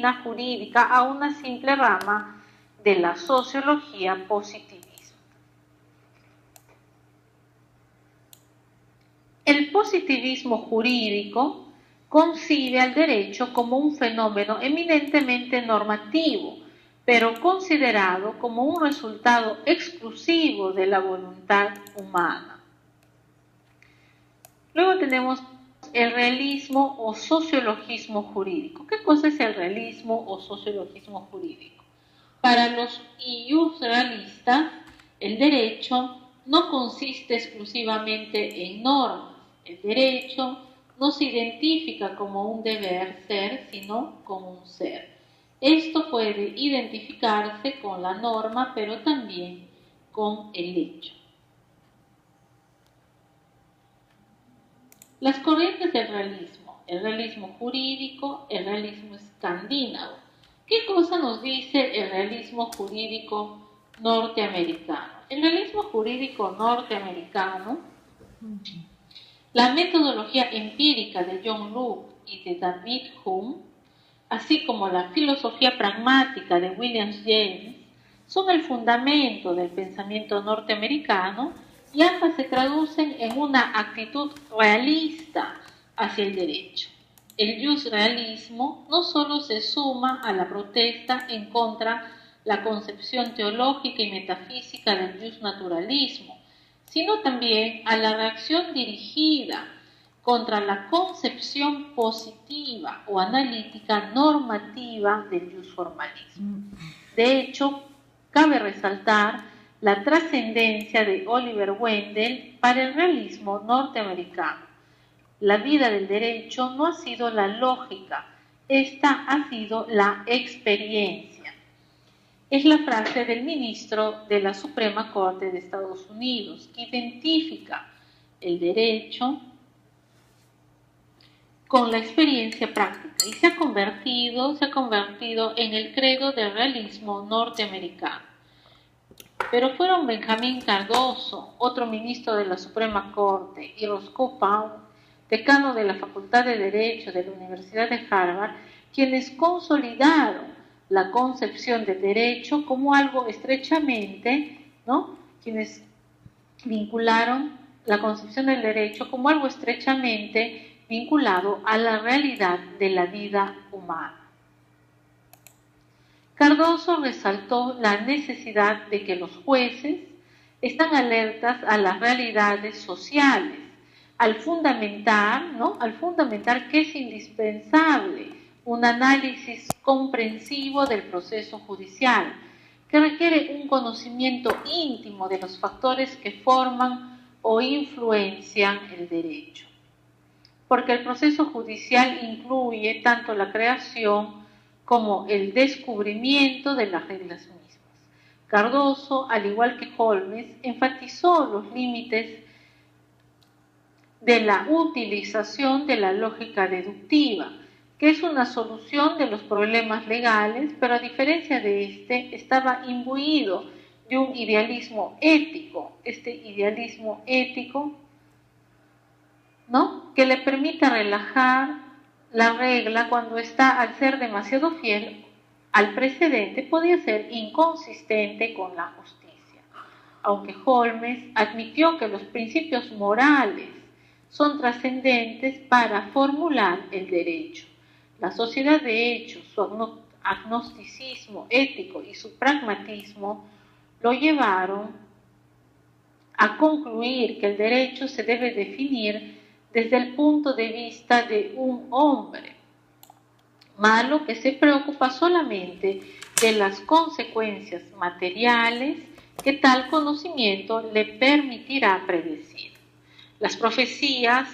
disciplina jurídica a una simple rama de la sociología positivismo. El positivismo jurídico concibe al derecho como un fenómeno eminentemente normativo, pero considerado como un resultado exclusivo de la voluntad humana. Luego tenemos el realismo o sociologismo jurídico. ¿Qué cosa es el realismo o sociologismo jurídico? Para los iusrealistas, el derecho no consiste exclusivamente en normas. El derecho no se identifica como un deber ser, sino como un ser. Esto puede identificarse con la norma, pero también con el hecho. Las corrientes del realismo, el realismo jurídico, el realismo escandinavo. ¿Qué cosa nos dice el realismo jurídico norteamericano? El realismo jurídico norteamericano, la metodología empírica de John Locke y de David Hume, así como la filosofía pragmática de William James, son el fundamento del pensamiento norteamericano y ambas se traducen en una actitud realista hacia el derecho. El justrealismo no solo se suma a la protesta en contra de la concepción teológica y metafísica del justnaturalismo, sino también a la reacción dirigida contra la concepción positiva o analítica normativa del justformalismo. De hecho, cabe resaltar la trascendencia de Oliver Wendell para el realismo norteamericano. La vida del derecho no ha sido la lógica, esta ha sido la experiencia. Es la frase del ministro de la Suprema Corte de Estados Unidos, que identifica el derecho con la experiencia práctica y se ha convertido en el credo del realismo norteamericano. Pero fueron Benjamín Cardoso, otro ministro de la Suprema Corte, y Roscoe Pound, decano de la Facultad de Derecho de la Universidad de Harvard, quienes consolidaron la concepción del derecho como algo estrechamente, quienes vincularon la concepción del derecho como algo estrechamente vinculado a la realidad de la vida humana. Cardoso resaltó la necesidad de que los jueces están alertas a las realidades sociales, al fundamentar que es indispensable un análisis comprensivo del proceso judicial, que requiere un conocimiento íntimo de los factores que forman o influencian el derecho. Porque el proceso judicial incluye tanto la creación como el descubrimiento de las reglas mismas. Cardoso, al igual que Holmes, enfatizó los límites de la utilización de la lógica deductiva, que es una solución de los problemas legales, pero a diferencia de este, estaba imbuido de un idealismo ético, idealismo ético, que le permite relajar la regla cuando está, al ser demasiado fiel al precedente, podía ser inconsistente con la justicia. Aunque Holmes admitió que los principios morales son trascendentes para formular el derecho. La sociedad de hecho, su agnosticismo ético y su pragmatismo lo llevaron a concluir que el derecho se debe definir desde el punto de vista de un hombre malo que se preocupa solamente de las consecuencias materiales que tal conocimiento le permitirá predecir. Las profecías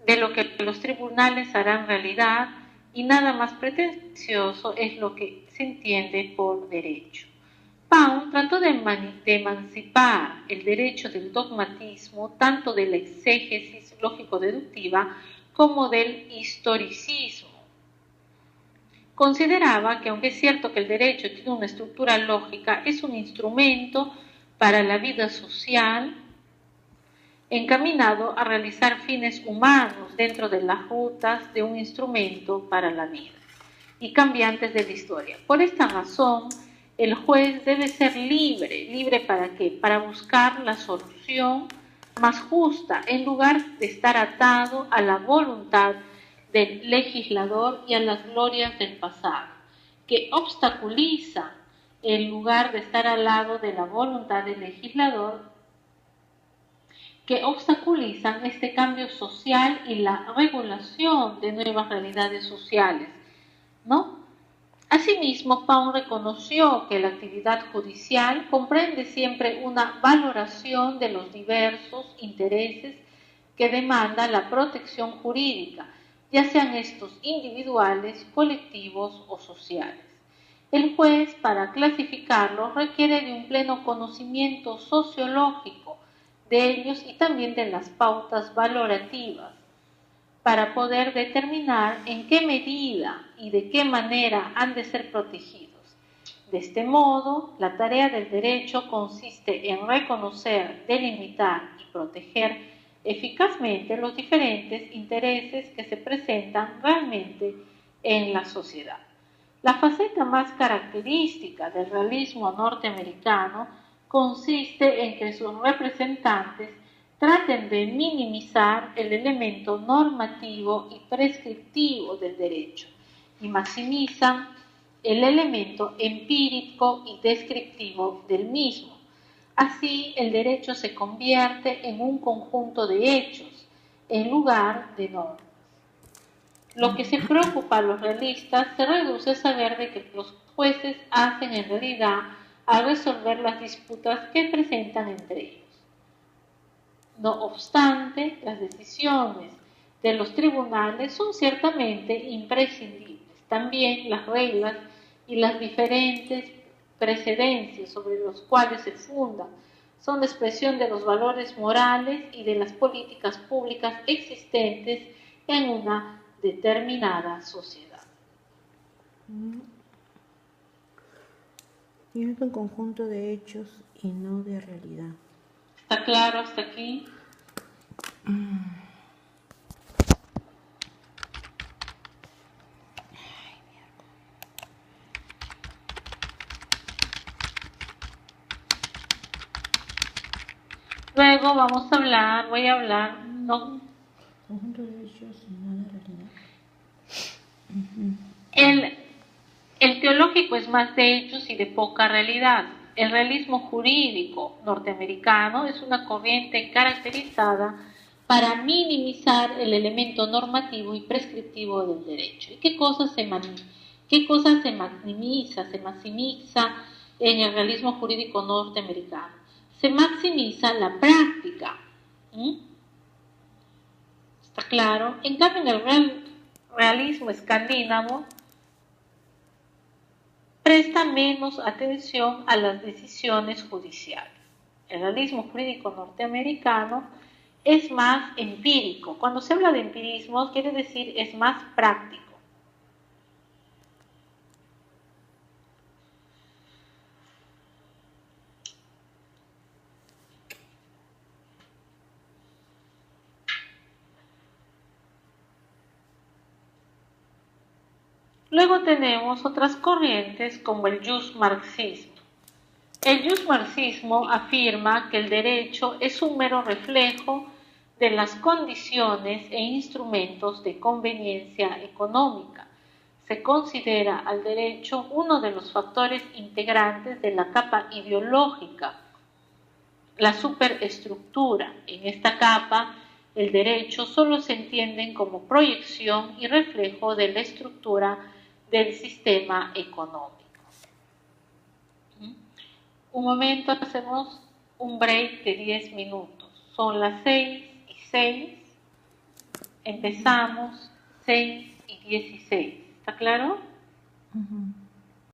de lo que los tribunales harán realidad y nada más pretencioso es lo que se entiende por derecho. Pound trató de emancipar el derecho del dogmatismo, tanto de la exégesis lógico-deductiva como del historicismo. Consideraba que, aunque es cierto que el derecho tiene una estructura lógica, es un instrumento para la vida social encaminado a realizar fines humanos dentro de las rutas de un instrumento para la vida. y cambiantes de la historia. Por esta razón, el juez debe ser libre. ¿Libre para qué? Para buscar la solución más justa, en lugar de estar atado a la voluntad del legislador y a las glorias del pasado, que obstaculiza, en lugar de estar al lado de la voluntad del legislador, que obstaculizan este cambio social y la regulación de nuevas realidades sociales, ¿no? Asimismo, Pound reconoció que la actividad judicial comprende siempre una valoración de los diversos intereses que demanda la protección jurídica, ya sean estos individuales, colectivos o sociales. El juez, para clasificarlos, requiere de un pleno conocimiento sociológico de ellos y también de las pautas valorativas, para poder determinar en qué medida y de qué manera han de ser protegidos. De este modo, la tarea del derecho consiste en reconocer, delimitar y proteger eficazmente los diferentes intereses que se presentan realmente en la sociedad. La faceta más característica del realismo norteamericano consiste en que sus representantes traten de minimizar el elemento normativo y prescriptivo del derecho y maximizan el elemento empírico y descriptivo del mismo. Así, el derecho se convierte en un conjunto de hechos en lugar de normas. Lo que se preocupa a los realistas se reduce a saber de que los jueces hacen en realidad a resolver las disputas que presentan entre ellos. No obstante, las decisiones de los tribunales son ciertamente imprescindibles. También las reglas y las diferentes precedencias sobre los cuales se fundan son la expresión de los valores morales y de las políticas públicas existentes en una determinada sociedad. Y es un conjunto de hechos y no de realidad. ¿Está claro hasta aquí? Luego voy a hablar, ¿no? Conjunto de hechos y no de realidad. El teológico es más de hechos y de poca realidad. El realismo jurídico norteamericano es una corriente caracterizada para minimizar el elemento normativo y prescriptivo del derecho. ¿Y qué cosa se maximiza en el realismo jurídico norteamericano? Se maximiza la práctica. ¿Está claro? En cambio, en el realismo escandinavo presta menos atención a las decisiones judiciales. El realismo jurídico norteamericano es más empírico. Cuando se habla de empirismo, quiere decir es más práctico. Luego tenemos otras corrientes como el justmarxismo. El justmarxismo afirma que el derecho es un mero reflejo de las condiciones e instrumentos de conveniencia económica. Se considera al derecho uno de los factores integrantes de la capa ideológica, la superestructura. En esta capa, el derecho solo se entiende como proyección y reflejo de la estructura del sistema económico. Un momento, hacemos un break de 10 minutos. Son las 6:06. Empezamos 6:16. ¿Está claro?